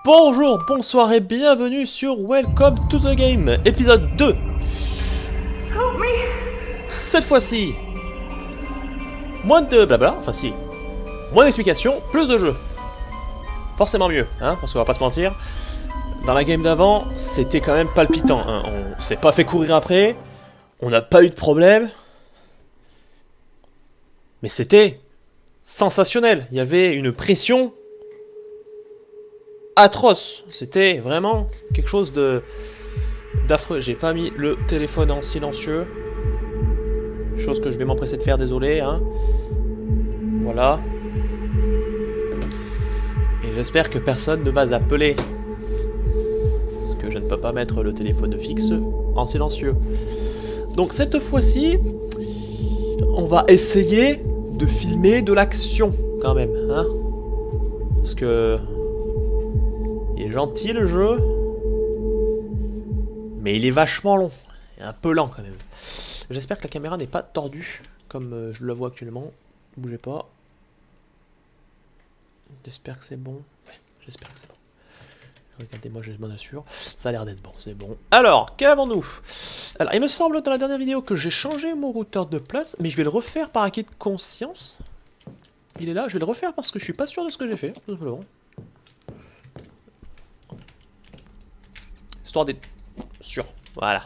Bonjour, bonsoir et bienvenue sur Welcome to the Game, épisode 2. Cette fois-ci, moins de blabla, enfin si, moins d'explications, plus de jeu. Forcément mieux, hein, parce qu'on va pas se mentir. Dans la game d'avant, c'était quand même palpitant, hein. On s'est pas fait courir après, on n'a pas eu de problème. Mais c'était sensationnel, il y avait une pression atroce, c'était vraiment quelque chose d'affreux. J'ai pas mis le téléphone en silencieux, chose que je vais m'empresser de faire, désolé, hein. Voilà. Et j'espère que personne ne va appeler, parce que je ne peux pas mettre le téléphone fixe en silencieux. Donc cette fois-ci, on va essayer de filmer de l'action quand même, hein, parce que il est gentil le jeu, mais il est vachement long, et un peu lent quand même. J'espère que la caméra n'est pas tordue comme je la vois actuellement. Bougez pas. J'espère que c'est bon. Ouais, j'espère que c'est bon. Regardez-moi, je m'en assure. Ça a l'air d'être bon, c'est bon. Alors, qu'avons-nous? Alors, il me semble dans la dernière vidéo que j'ai changé mon routeur de place, mais je vais le refaire par acquis de conscience. Il est là, je vais le refaire parce que je suis pas sûr de ce que j'ai fait, tout simplement. Histoire d'être sûr. Voilà.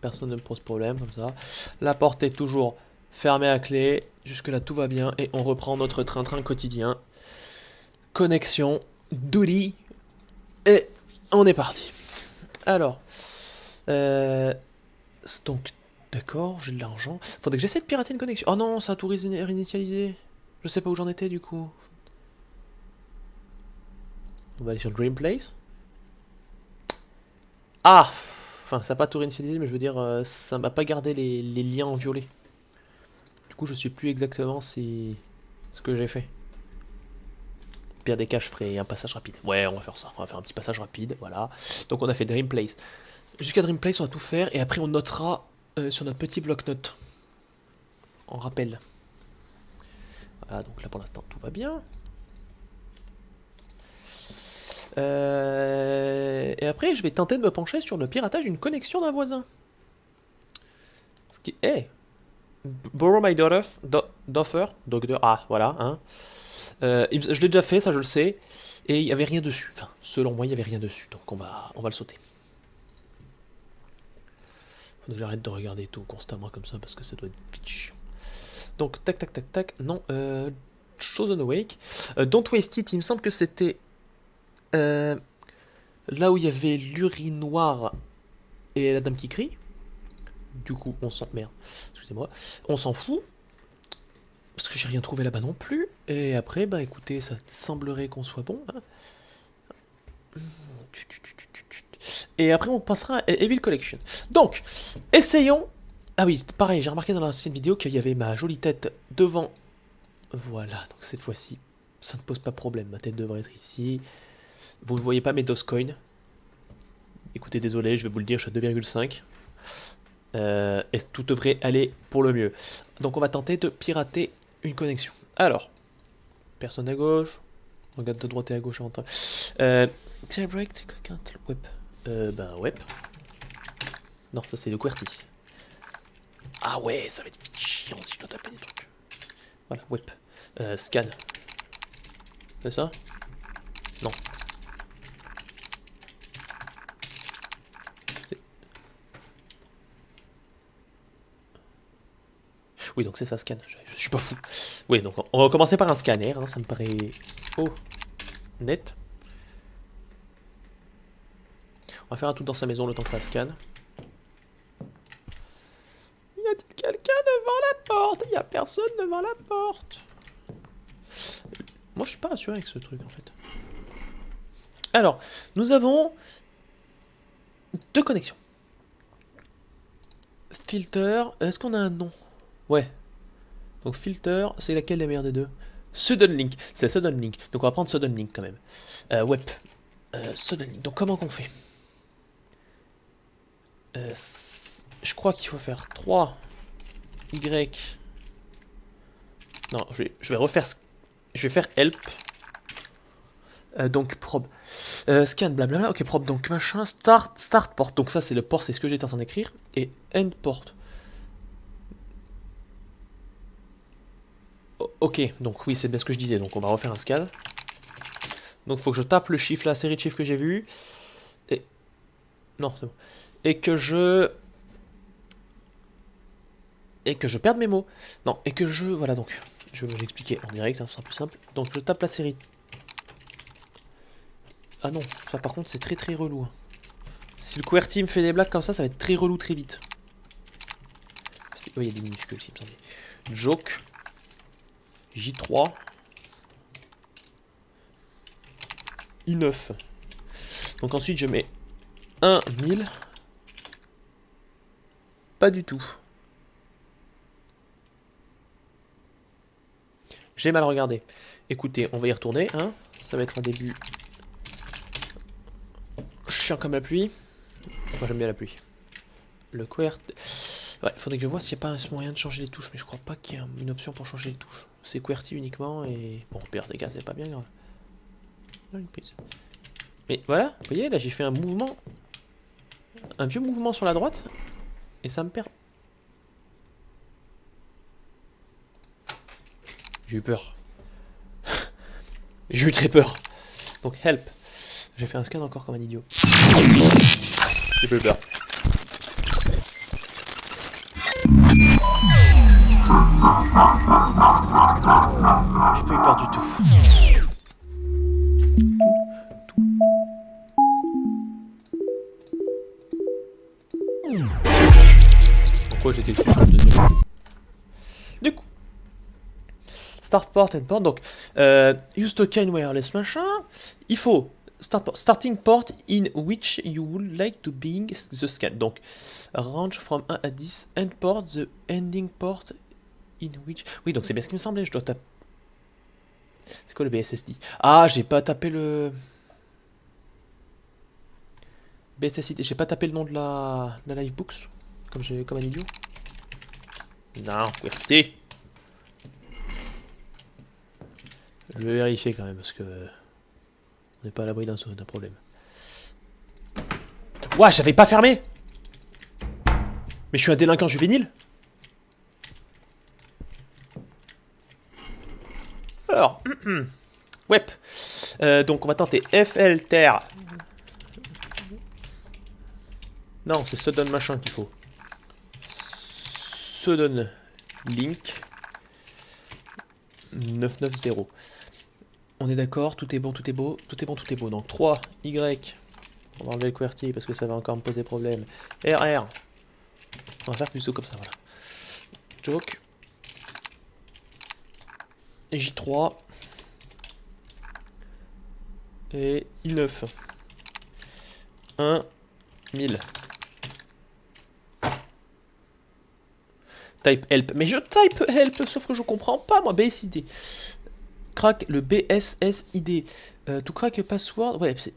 Personne ne me pose problème comme ça. La porte est toujours fermée à clé. Jusque là tout va bien et on reprend notre train-train quotidien. Connexion, duty. Et on est parti. Alors, donc, d'accord, j'ai de l'argent. Faudrait que j'essaie de pirater une connexion. Oh non, ça a tout réinitialisé. Je sais pas où j'en étais du coup. On va aller sur Dream Place. Ah, enfin, ça n'a pas tout réinitialisé, mais je veux dire, ça m'a pas gardé les liens en violet. Du coup, je sais plus exactement ce que j'ai fait. Pire des cas, je ferai un passage rapide. Ouais, on va faire ça. On va faire un petit passage rapide, voilà. Donc on a fait Dream Place. Jusqu'à Dream Place, on va tout faire, et après on notera sur notre petit bloc-notes. En rappel. Voilà, donc là pour l'instant, tout va bien. Et après, je vais tenter de me pencher sur le piratage d'une connexion d'un voisin. Ce qui est... Borrow my daughter. Ah, voilà, hein. Je l'ai déjà fait, ça je le sais. Et il n'y avait rien dessus. Enfin, selon moi, il n'y avait rien dessus. Donc on va le sauter. Faut que j'arrête de regarder tout constamment comme ça parce que ça doit être pitch. Donc, tac, tac, tac, tac. Non, Chosen Awake. Don't Waste It, il me semble que c'était... là où il y avait l'urinoir et la dame qui crie. Du coup, on s'en... Merde, excusez-moi. On s'en fout. Parce que j'ai rien trouvé là-bas non plus. Et après, bah écoutez, ça semblerait qu'on soit bon. Hein. Et après, on passera à Evil Collection. Donc, essayons. Ah oui, pareil, j'ai remarqué dans l'ancienne vidéo qu'il y avait ma jolie tête devant. Voilà, donc cette fois-ci, ça ne pose pas problème. Ma tête devrait être ici. Vous ne voyez pas mes Dogecoin. Écoutez, désolé, je vais vous le dire, je suis à 2,5. Et tout devrait aller pour le mieux. Donc on va tenter de pirater une connexion. Alors, personne à gauche. Regarde de droite et à gauche en temps. Jailbreak, web. Ben web. Non, ça c'est le QWERTY. Ah ouais, ça va être chiant si je dois taper des trucs. Voilà, web. Scan. C'est ça? Non. Oui, donc c'est ça, scan. Je suis pas fou. Oui, donc on va commencer par un scanner, hein, ça me paraît... Oh, net. On va faire un tout dans sa maison le temps que ça scanne. Y a-t-il quelqu'un devant la porte? Il y a personne devant la porte. Moi, je suis pas rassuré avec ce truc, en fait. Alors, nous avons... 2 connexions. Filter, est-ce qu'on a un nom? Ouais. Donc filter, c'est laquelle la meilleure des deux? Suddenlink, c'est Suddenlink. Donc on va prendre Suddenlink quand même. Web. Suddenlink. Donc comment qu'on fait? Je crois qu'il faut faire 3 Y. Non, je vais refaire. Je vais faire help. Donc probe. Scan, blablabla. Ok, probe. Donc machin. Start port. Donc ça, c'est le port, c'est ce que j'étais en train d'écrire. Et end port. Ok, donc oui, c'est bien ce que je disais. Donc on va refaire un scan. Donc il faut que je tape le chiffre, la série de chiffres que j'ai vu. Et. Non, c'est bon. Et que je perde mes mots. Non, et que je... Voilà, donc, je vais l'expliquer en direct, hein, ce sera plus simple. Donc, je tape la série. Ah non, ça par contre, c'est très très relou. Hein. Si le QWERTY me fait des blagues comme ça va être très relou très vite. Oui, il y a des minuscules, il me semblait. Joke. J3. I9. Donc ensuite, je mets 1000. Pas du tout. J'ai mal regardé. Écoutez, on va y retourner. Hein. Ça va être un début chiant comme la pluie. Moi j'aime bien la pluie. Le QWERTY. Ouais, faudrait que je vois s'il n'y a pas un moyen de changer les touches. Mais je crois pas qu'il y ait une option pour changer les touches. C'est QWERTY uniquement et... Bon, pire des gars, c'est pas bien grave. Là, une prise. Mais voilà, vous voyez, là j'ai fait un mouvement. Un vieux mouvement sur la droite. Et ça me perd. J'ai eu peur. J'ai eu très peur. Donc help. J'ai fait un scan encore comme un idiot. J'ai pas eu peur. J'ai pas eu peur du tout. Pourquoi j'étais dessus sur le deuxième? Du coup. Start port and port, donc use token wireless machin. Il faut starting port in which you would like to being the scan. Donc range from 1 à 10, end port, the ending port in which. Oui, donc c'est bien ce qui me semblait, je dois taper. C'est quoi le BSSD? Ah, j'ai pas tapé le. BSSD, j'ai pas tapé le nom de la Livebooks, comme un idiot. Non, QWERTY. Je vais vérifier quand même parce que on n'est pas à l'abri d'un problème. Ouah, j'avais pas fermé. Mais je suis un délinquant juvénile. Alors, web. Donc on va tenter FLTR. Non, c'est Sudden machin qu'il faut. Sudden link 990. On est d'accord, tout est bon, tout est beau, tout est bon, tout est beau. Donc 3, Y, on va enlever le QWERTY parce que ça va encore me poser problème. RR, on va faire plutôt comme ça, voilà. Joke. Et J3. Et I9. 1, 1000. Type help. Mais je type help, sauf que je comprends pas, moi, BSID. Crack le BSSID. To crack a password. Ouais, c'est.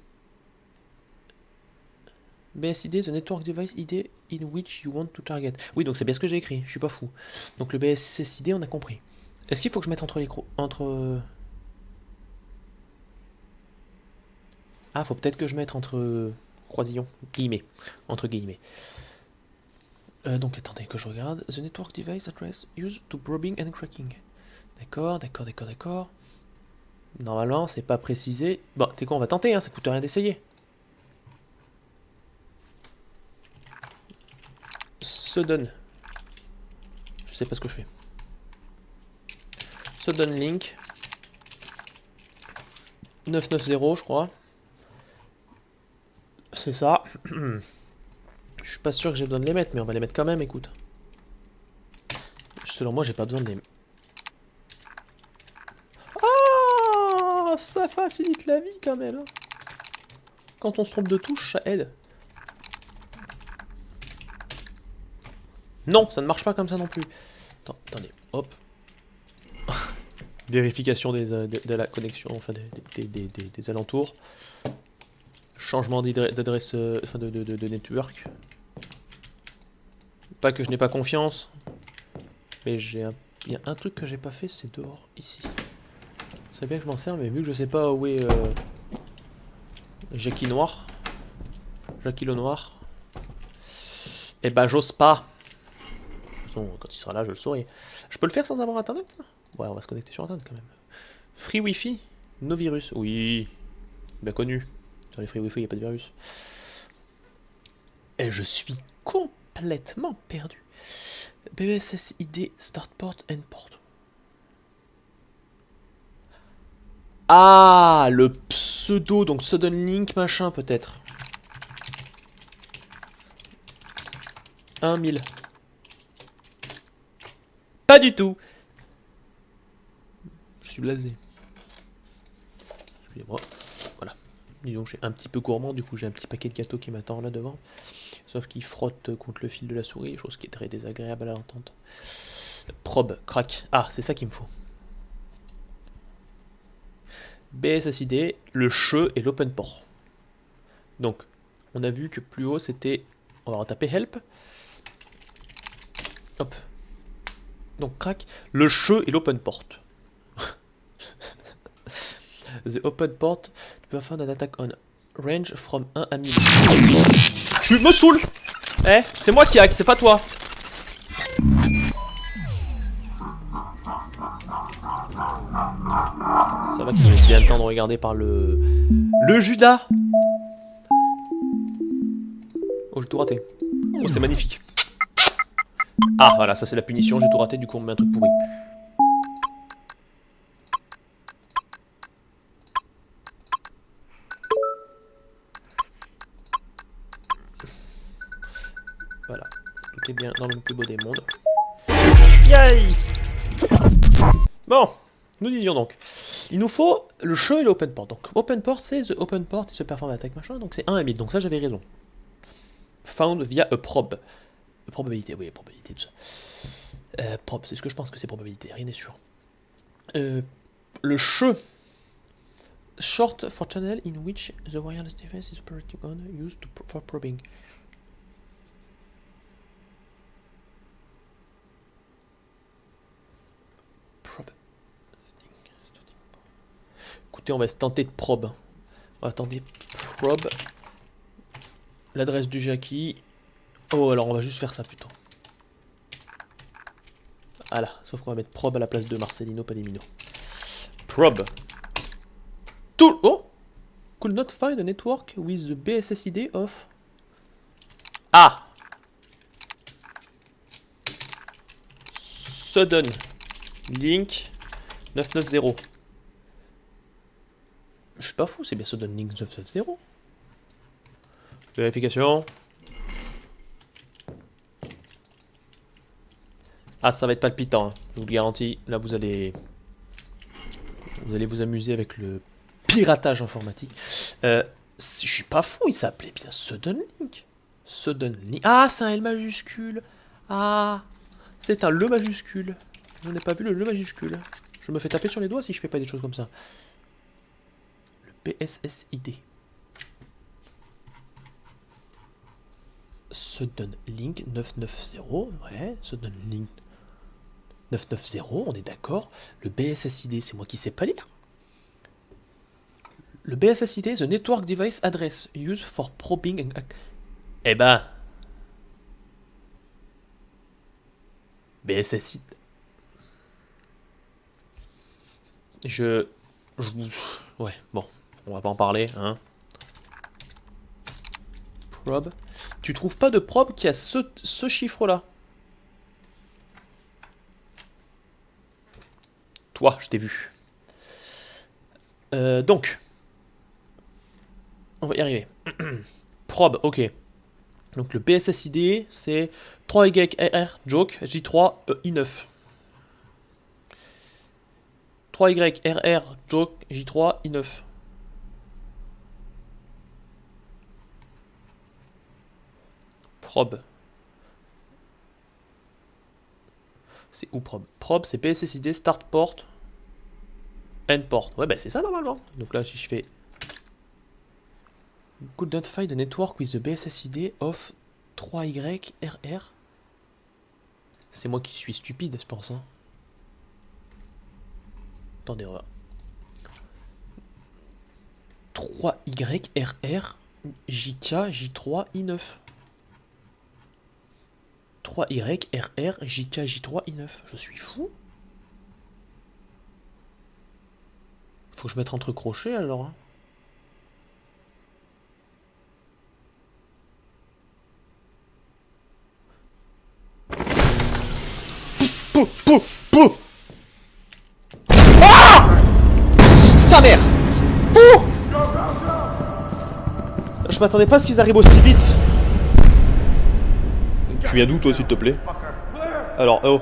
BSID, the network device ID in which you want to target. Oui, donc c'est bien ce que j'ai écrit, je suis pas fou. Donc le BSSID, on a compris. Est-ce qu'il faut que je mette entre les Ah, faut peut-être que je mette entre croisillons, guillemets, entre guillemets. Donc attendez que je regarde. The network device address used to probing and cracking. D'accord, d'accord, d'accord, d'accord. Normalement, c'est pas précisé. Bon, t'es quoi, on va tenter, hein, ça coûte rien d'essayer. Sudden. Je sais pas ce que je fais. Sudden link. 990, je crois. C'est ça. Je suis pas sûr que j'ai besoin de les mettre, mais on va les mettre quand même, écoute. Selon moi, j'ai pas besoin de les mettre. Ah, ça facilite la vie quand même. Quand on se trompe de touche, ça aide. Non, ça ne marche pas comme ça non plus. Attendez, hop. Vérification de la connexion, enfin des alentours. Changement d'adresse, enfin de network. Pas que je n'ai pas confiance, mais il y a un truc que j'ai pas fait, c'est dehors, ici. C'est bien que je m'en sers, mais vu que je sais pas où est Jackie noir. Jackie le noir. Eh ben, j'ose pas. De toute façon, quand il sera là, je le saurai. Je peux le faire sans avoir internet, ça? Ouais, on va se connecter sur internet quand même. Free Wi-Fi? No virus? Oui. Bien connu. Dans les free Wi-Fi, il n'y a pas de virus. Et je suis complètement perdu. BSSID Start Port End Port. Ah, le pseudo, donc Sudden Link machin peut-être. 1000. Pas du tout. Je suis blasé. Excusez-moi. Voilà. Disons que je suis un petit peu gourmand, du coup j'ai un petit paquet de gâteaux qui m'attend là devant. Sauf qu'il frotte contre le fil de la souris, chose qui est très désagréable à l'entente. Probe, crack. Ah, c'est ça qu'il me faut. BSSID, le che et l'open port. Donc, on a vu que plus haut c'était... On va retaper help. Hop. Donc, crack, le che et l'open port. The open port to perform an attack on range from 1 à 1000. Tu me saoules. Eh, c'est moi qui hack, c'est pas toi. Ça va qu'il me laisse bien le temps de regarder par le Judas. Oh, j'ai tout raté. Oh, c'est magnifique. Ah, voilà, ça c'est la punition, j'ai tout raté, du coup on me met un truc pourri. Voilà, tout est bien dans le plus beau des mondes. Yay! Bon, nous disions donc, il nous faut le che et l'open port. Donc, open port, c'est the open port et se perform attack machin, donc c'est 1 à 1000, donc ça j'avais raison. Found via a probe. Probabilité, oui, probabilité, tout ça. Probe, c'est ce que je pense que c'est probabilité, rien n'est sûr. Le che. Short for channel in which the wireless device is operating on used for probing. Probe. Écoutez, on va se tenter de probe. On va tenter probe. L'adresse du Jackie. Oh, alors on va juste faire ça plutôt. Voilà, sauf qu'on va mettre probe à la place de Marcelino Palomino. Probe. Tout. Oh! Could not find a network with the BSSID of. Ah! Sudden Link 990. Je suis pas fou, c'est bien Sudden Link 990. Vérification. Ah, ça va être palpitant, hein. Je vous le garantis. Là, vous allez vous amuser avec le piratage informatique. Je suis pas fou, il s'appelait bien Sudden Link. Sudden Link. Ah, c'est un L majuscule. Ah, c'est un Le majuscule. Je n'ai pas vu le Le majuscule. Je me fais taper sur les doigts si je fais pas des choses comme ça. Le BSSID. Sudden Link 990. Ouais, Sudden Link 990, on est d'accord. Le BSSID, c'est moi qui sais pas lire. Le BSSID, the Network Device Address, used for probing. Eh ben. BSSID. Ouais, bon. On va pas en parler, hein. Probe. Tu trouves pas de probe qui a ce chiffre-là? Toi, je t'ai vu. Donc. On va y arriver. Probe, ok. Donc le BSSID, c'est 3YRR joke J3 I9. 3YRR joke J3 I9. Probe. C'est où probe? Probe, c'est BSSID start port end port. Ouais, bah c'est ça normalement. Donc là, si je fais could not find a network with the BSSID of 3YRR. C'est moi qui suis stupide, je pense. Hein. Attendez, on va. 3YRR JK J3 I9. 3YRR JK J3 I9. Je suis fou. Faut que je mette entre crochets alors. Hein. Pou, pou, pou. Ah! Ta mère! Ouh! Je m'attendais pas à ce qu'ils arrivent aussi vite. Tu viens d'où toi s'il te plaît? Alors, oh.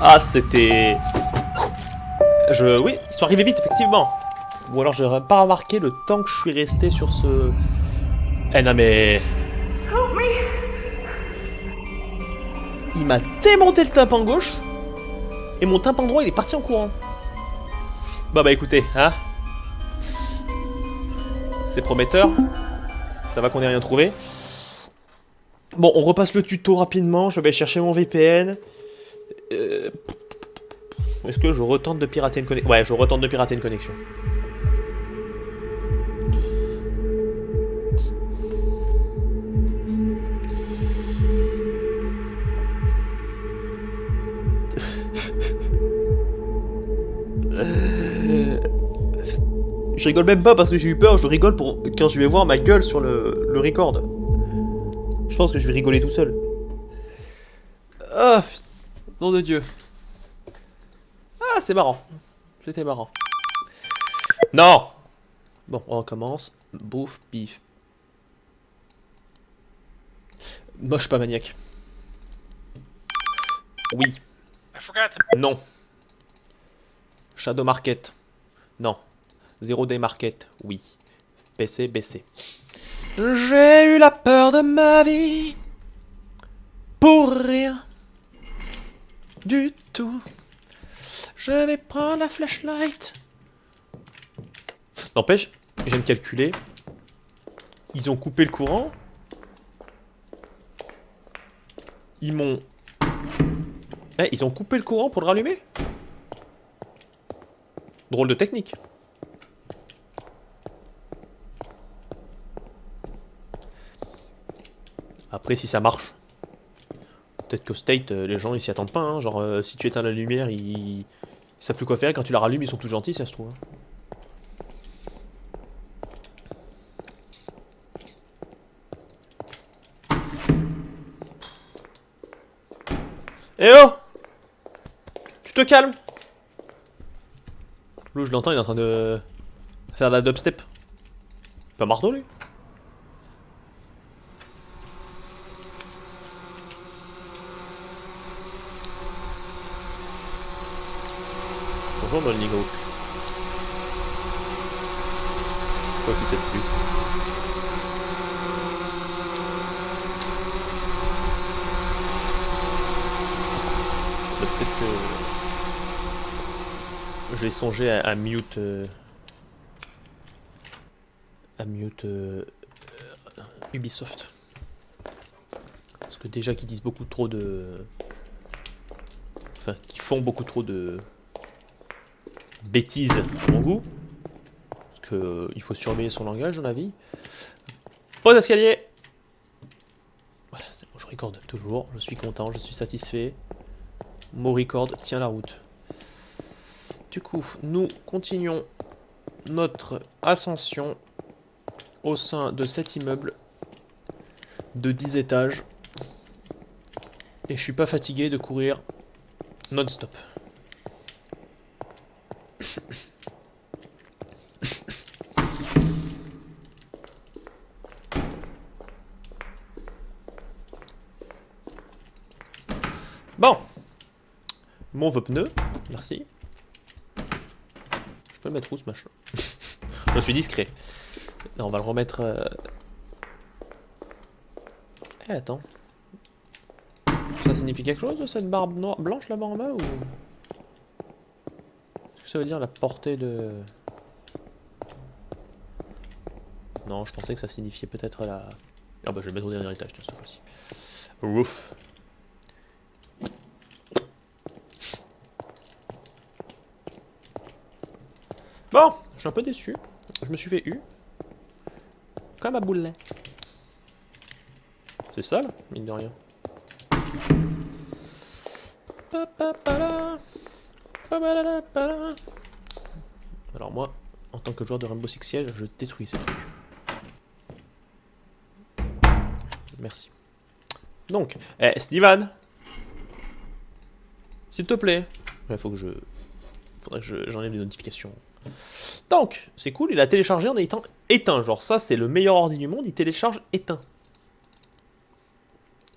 Ah, c'était... Oui, ils sont arrivés vite, effectivement. Ou alors j'aurais pas remarqué le temps que je suis resté sur ce... Eh non mais... Il m'a démonté le tympan gauche. Et mon tympan droit, il est parti en courant. Bah écoutez, hein. C'est prometteur. Ça va qu'on ait rien trouvé. Bon, on repasse le tuto rapidement. Je vais chercher mon VPN. Est-ce que je retente de pirater une connexion? Ouais, je retente de pirater une connexion. Je rigole même pas parce que j'ai eu peur, je rigole pour quand je vais voir ma gueule sur le record. Je pense que je vais rigoler tout seul. Ah, nom de Dieu. Ah, c'est marrant. C'était marrant. Non! Bon, on recommence. Bouffe, bif. Moche pas maniaque. Oui. Non. Shadow Market. Non. Zero Day Market. Oui. PC, BC. J'ai eu la peur de ma vie. Pour rien. Du tout. Je vais prendre la flashlight. N'empêche, je viens de calculer. Ils ont coupé le courant. Ils m'ont... Eh, ils ont coupé le courant pour le rallumer. Drôle de technique. Après, si ça marche. Peut-être qu'au State, les gens ils s'y attendent pas. Hein. Genre, si tu éteins la lumière, ils savent plus quoi faire. Quand tu la rallumes, ils sont tous gentils, ça se trouve. Eh oh! Tu te calmes! L'eau, je l'entends, il est en train de faire de la dubstep. Pas marteau, lui. Bonjour, Molly Group. Quoi, tu t'aides plus? Peut-être que... je vais songer à mute... Ubisoft. Parce que déjà qu'ils disent beaucoup trop de... Enfin, qu'ils font beaucoup trop de... bêtises à mon goût. Parce que il faut surveiller son langage dans la vie. Pause escalier. Voilà, c'est bon, je recorde toujours. Je suis content, je suis satisfait. Mon record tient la route. Du coup, nous continuons notre ascension au sein de cet immeuble de 10 étages. Et je suis pas fatigué de courir non-stop. Bon. Mon vœu pneu, merci. Je peux le mettre où ce machin? Je suis discret. Non, on va le remettre... Eh, attends. Ça signifie quelque chose, cette barbe noire, blanche là-bas en bas, ou... Est-ce que ça veut dire la portée de... Non, je pensais que ça signifiait peut-être la... Ah bah je vais le mettre au dernier étage, tiens, cette fois-ci. Roof. Bon, je suis un peu déçu. Je me suis fait eu. Comme à boulet. C'est sale, mine de rien. Alors moi, en tant que joueur de Rainbow Six Siege, je détruis ces trucs. Merci. Donc, Steven, s'il te plaît. Il faut que je... Faudrait que j'enlève les notifications. Donc, c'est cool, il a téléchargé en étant éteint. Genre ça, c'est le meilleur ordi du monde, il télécharge éteint.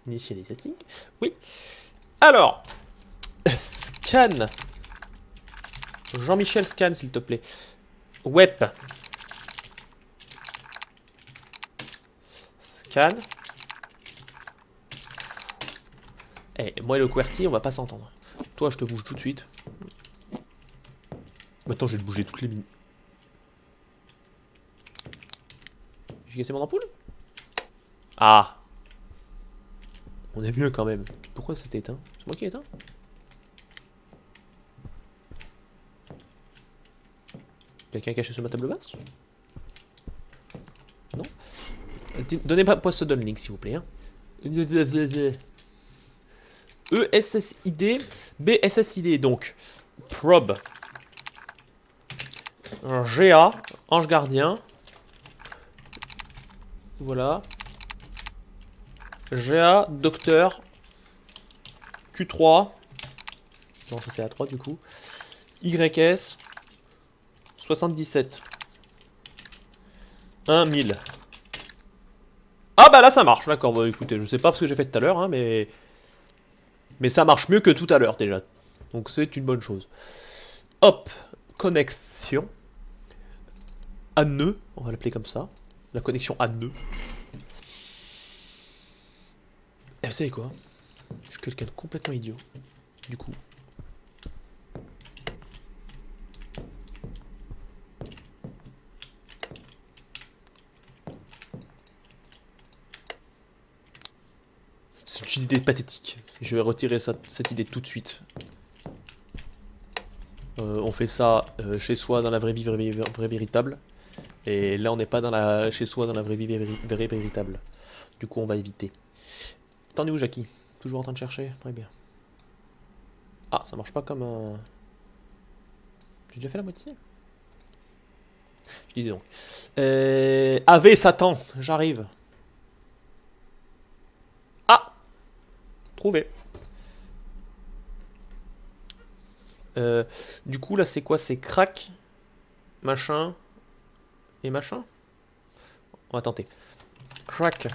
Initialiser setting. Oui. Alors, scan. Jean-Michel scan, s'il te plaît. Web. Scan. Moi et le QWERTY, on va pas s'entendre. Toi, je te bouge tout de suite. Maintenant, je vais te bouger toutes les minutes. J'ai cassé mon ampoule? Ah. On est mieux quand même. Pourquoi c'était éteint? C'est moi qui ai éteint? Quelqu'un caché sur ma table basse? Non? Donnez pas ce link s'il vous plaît. Hein. ESSID, BSSID, donc probe, GA, ange gardien, voilà, GA, docteur, Q3, non ça c'est A3 du coup, YS, 77, 1000. Ah bah là ça marche, d'accord, bah écoutez, je sais pas ce que j'ai fait tout à l'heure, hein, mais ça marche mieux que tout à l'heure déjà. Donc c'est une bonne chose. Hop, connexion. À nœud, on va l'appeler comme ça. La connexion à nœud. Et vous savez quoi? Je suis quelqu'un de complètement idiot. Du coup. C'est une idée pathétique. Je vais retirer cette idée tout de suite. On fait ça chez soi dans la vraie vie vraie véritable. Et là on n'est pas dans la chez soi dans la vraie vie vraie véritable. Du coup on va éviter. T'en es où Jackie? Toujours en train de chercher? Très bien. Ah ça marche pas comme un... J'ai déjà fait la moitié? Je disais donc. Ave Satan, j'arrive. Ah! Trouvé. Du coup là c'est quoi? C'est crack, machin et machin. On va tenter. Crack.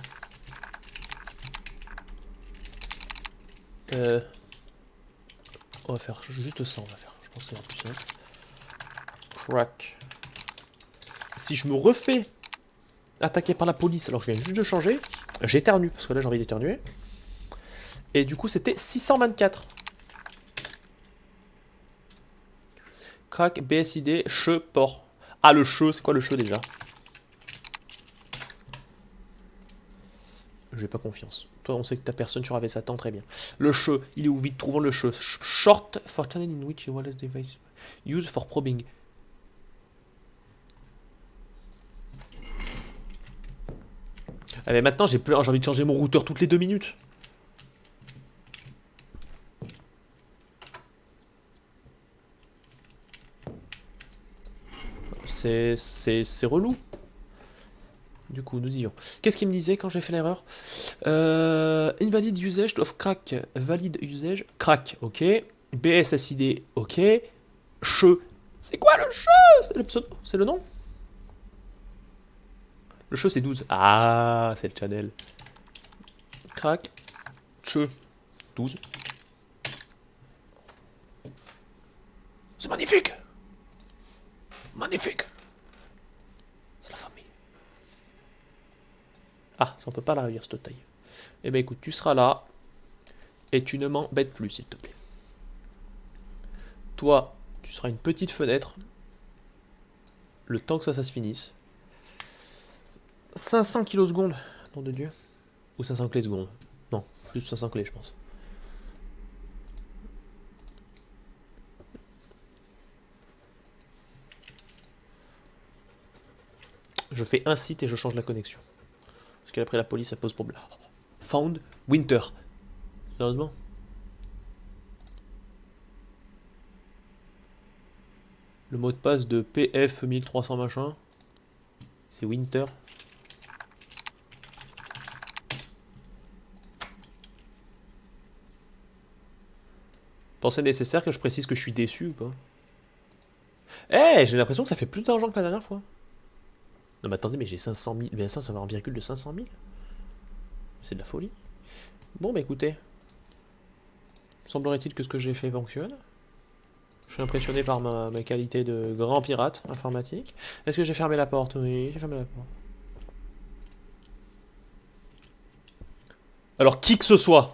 On va faire juste ça, on va faire. Je pense que c'est la plus simple. Crack. Si je me refais attaquer par la police alors que je viens juste de changer, j'éternue parce que là j'ai envie d'éternuer. Et du coup c'était 624. Crack, BSID, che, port. Ah le che, c'est quoi le che déjà? J'ai pas confiance. Toi, on sait que ta personne sur AV Satan, très bien. Le che, il est où vite? Trouvons le che. Short for channel in which your wireless device used for probing. Ah mais maintenant, j'ai envie de changer mon routeur toutes les 2 minutes. C'est relou. Du coup, nous y allons. Qu'est-ce qu'il me disait quand j'ai fait l'erreur? Invalid usage of crack. Valid usage. Crack, ok. BSSID, ok. Che. C'est quoi le che? C'est le pseudo? C'est le nom? Le che, c'est 12. Ah, c'est le channel. Crack. Che. 12. C'est magnifique. Magnifique. C'est la famille. Ah, ça on peut pas la relire cette taille. Eh ben écoute, tu seras là. Et tu ne m'embêtes plus, s'il te plaît. Toi, tu seras une petite fenêtre. Le temps que ça se finisse. 500 kilosecondes, nom de Dieu. Ou 500 clés secondes. Non, plus de 500 clés, je pense. Je fais un site et je change la connexion. Parce qu'après la police, ça pose problème. Found Winter. Sérieusement? Le mot de passe de PF 1300 machin. C'est Winter. Pensez nécessaire que je précise que je suis déçu ou pas? Eh, j'ai l'impression que ça fait plus d'argent que la dernière fois. Non mais attendez, mais j'ai 500 000. Mais ça va en virgule de 500 000. C'est de la folie. Bon bah écoutez. Semblerait-il que ce que j'ai fait fonctionne. Je suis impressionné par ma qualité de grand pirate informatique. Est-ce que j'ai fermé la porte? Oui, j'ai fermé la porte. Alors qui que ce soit,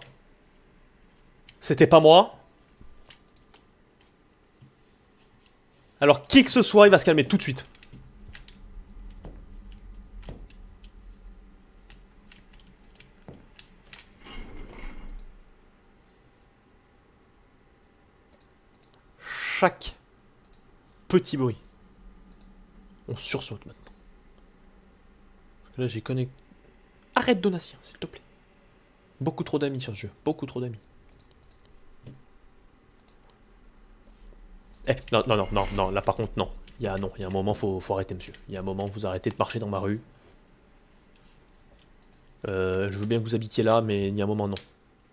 c'était pas moi. Alors qui que ce soit, il va se calmer tout de suite. Chaque petit bruit, on sursaute maintenant. Parce que là j'ai connecté. Arrête Donatien, s'il te plaît. Beaucoup trop d'amis sur ce jeu, beaucoup trop d'amis. Eh, non, non, non, non, non, là par contre, non. Il y a un moment, faut arrêter, monsieur. Il y a un moment, vous arrêtez de marcher dans ma rue. Je veux bien que vous habitiez là, mais il y a un moment, non.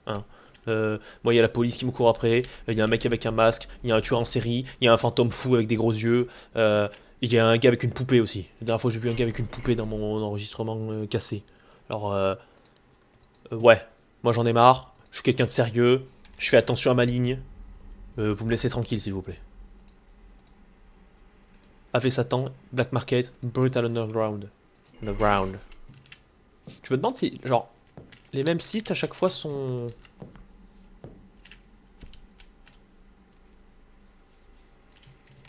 Hein. Moi, il y a la police qui me court après. Il y a un mec avec un masque. Il y a un tueur en série. Il y a un fantôme fou avec des gros yeux. Il y a un gars avec une poupée aussi. La dernière fois, j'ai vu un gars avec une poupée dans mon enregistrement cassé. Alors, ouais, moi j'en ai marre. Je suis quelqu'un de sérieux. Je fais attention à ma ligne. Vous me laissez tranquille, s'il vous plaît. Ave Satan, Black Market, Brutal Underground. Underground. Tu me demandes si, genre, les mêmes sites à chaque fois sont...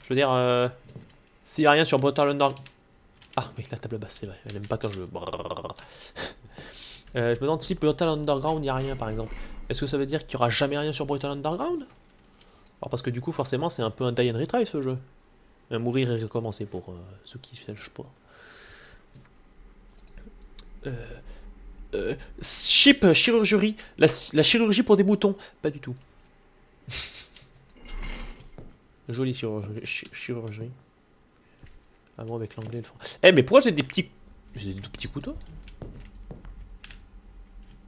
Je veux dire, s'il n'y a rien sur Brutal Underground... Ah oui, la table basse, c'est vrai. Elle n'aime pas quand je... je me demande si Brutal Underground, il n'y a rien, par exemple. Est-ce que ça veut dire qu'il n'y aura jamais rien sur Brutal Underground? Alors parce que du coup, forcément, c'est un peu un die and retry, ce jeu. Mourir et recommencer pour ceux qui ne sachent pas. Chip, chirurgie. La chirurgie pour des boutons. Pas du tout. Jolie chirurgie. Ah bon, avec l'anglais et le français. Eh, mais pourquoi j'ai des petits... J'ai des tout petits couteaux?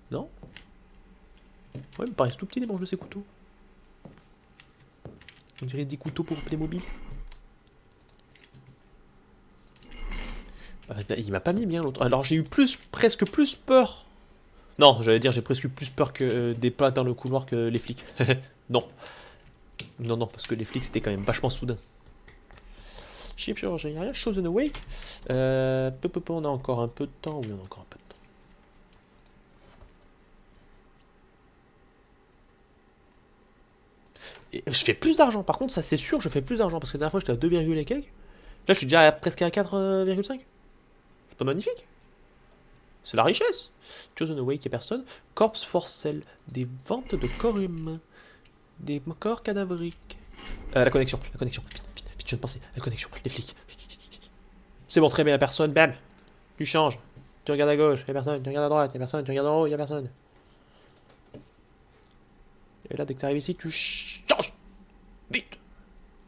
Non? Ouais, ils me paraissent tout petits les manches de ces couteaux. On dirait des couteaux pour Playmobil. Il m'a pas mis bien l'autre. Alors j'ai eu presque plus peur. Non, j'allais dire j'ai presque eu plus peur que des plats dans le couloir que les flics. Non. Non, non, parce que les flics c'était quand même vachement soudain. Chip chirurgien, il n'y a rien. Chosen Awake. On a encore un peu de temps. Oui, on a encore un peu de temps. Et je fais plus d'argent. Par contre, ça c'est sûr, je fais plus d'argent. Parce que la dernière fois j'étais à 2, et quelques. Là je suis déjà presque à 4,5. C'est pas magnifique? C'est la richesse. Chosen Awake, il n'y a personne. Corpse for Sale. Des ventes de corps humains. Des corps cadavriques. La connexion. Vite, je viens de penser. La connexion. Les flics. C'est bon, très bien, il n'y a personne. Bam. Tu changes. Tu regardes à gauche, il n'y a personne. Tu regardes à droite, il n'y a personne. Tu regardes en haut, il n'y a personne. Et là, dès que tu arrives ici, tu changes. Vite.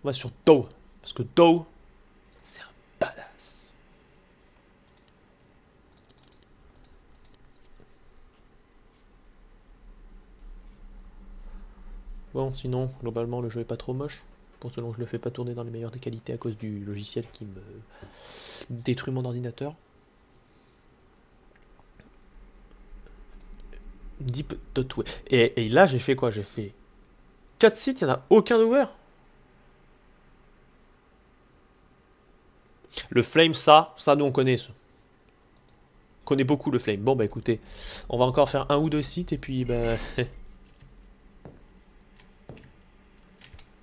On va sur Doe. Parce que Doe, c'est un badass. Bon, sinon, globalement, le jeu est pas trop moche. Pour ce dont je le fais pas tourner dans les meilleures des qualités à cause du logiciel qui me détruit mon ordinateur. Deep.way. Et là, j'ai fait quoi? J'ai fait 4 sites, il n'y en a aucun ouvert. Le Flame, ça, nous on connaît ça. On connaît beaucoup le Flame. Bon, bah écoutez, on va encore faire 1 ou 2 sites et puis, bah...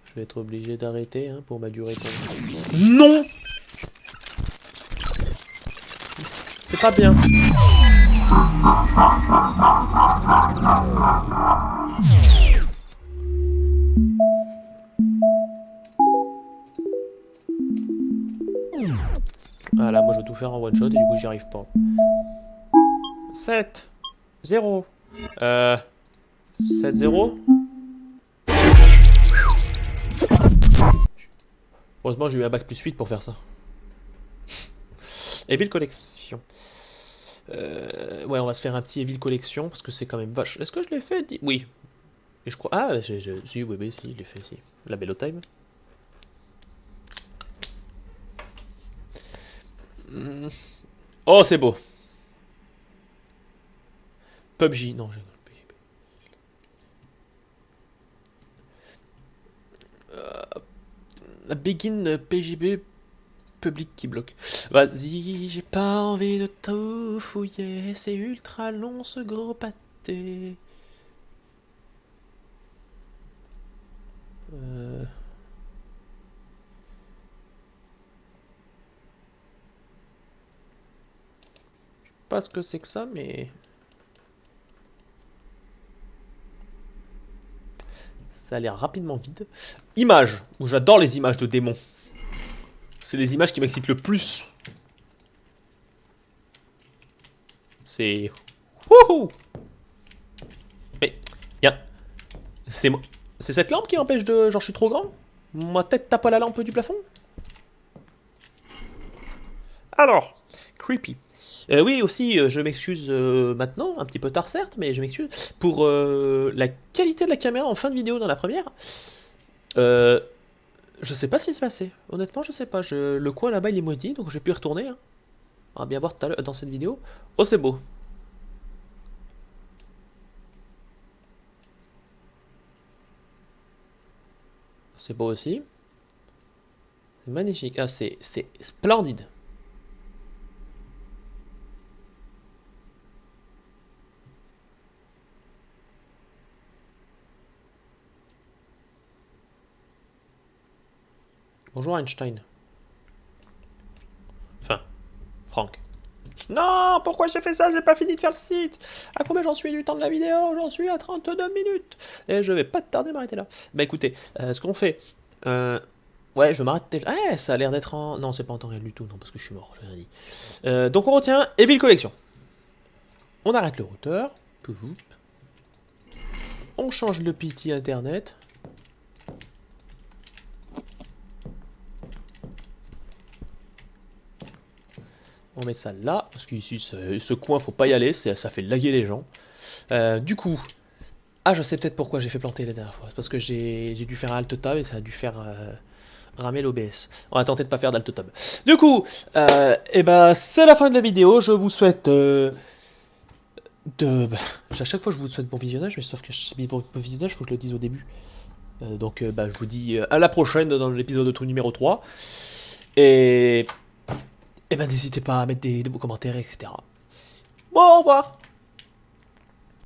Je vais être obligé d'arrêter hein, pour ma durée. Non! C'est pas bien. Voilà, moi je veux tout faire en one shot et du coup j'y arrive pas. 7, 0. 7, 0. Heureusement j'ai eu un bac plus 8 pour faire ça. Evil Collection. Ouais, on va se faire un petit Evil Collection parce que c'est quand même vache. Est-ce que je l'ai fait? Oui. Et je crois. Ah, si, oui, si, je l'ai fait, si. La Bello Time. Oh, c'est beau. PUBG, non, j'ai. Begin PJB public qui bloque. Vas-y, j'ai pas envie de tout fouiller, c'est ultra long ce gros pâté. Je sais pas ce que c'est que ça, mais... Ça a l'air rapidement vide. Images. J'adore les images de démons. C'est les images qui m'excitent le plus. C'est... Wouhou! Mais... C'est cette lampe qui empêche de... Genre je suis trop grand? Ma tête tape à la lampe du plafond? Alors, creepy. Oui, aussi, je m'excuse maintenant, un petit peu tard certes, mais je m'excuse pour la qualité de la caméra en fin de vidéo dans la première. Je sais pas ce qui s'est passé. Honnêtement, je sais pas. Le coin là-bas, il est maudit, donc je vais plus y retourner. Hein. On va bien voir tout à l'heure dans cette vidéo. Oh, c'est beau. C'est beau aussi. C'est magnifique. Ah, c'est splendide. Bonjour Einstein. Enfin, Franck. Non, pourquoi j'ai fait ça? J'ai pas fini de faire le site. À combien j'en suis du temps de la vidéo? J'en suis à 32 minutes. Et je vais pas tarder à m'arrêter là. Bah écoutez, ce qu'on fait... Ouais, je m'arrête... Ouais, ça a l'air d'être en... Non, c'est pas en temps réel du tout, non, parce que je suis mort, j'ai rien dit. Donc on retient Evil Collection. On arrête le routeur. On change le PT internet. On met ça là, parce qu'ici, ce coin, faut pas y aller, ça fait laguer les gens. Du coup, je sais peut-être pourquoi j'ai fait planter la dernière fois. C'est parce que j'ai dû faire un alt-tab et ça a dû faire ramer l'OBS. On va tenter de pas faire d'alt-tab. Du coup, et ben, c'est la fin de la vidéo. Je vous souhaite à chaque fois, je vous souhaite bon visionnage, mais sauf que bon visionnage, faut que je le dise au début. Donc, je vous dis à la prochaine dans l'épisode numéro 3. Et ben n'hésitez pas à mettre des beaux commentaires, etc. Bon, au revoir.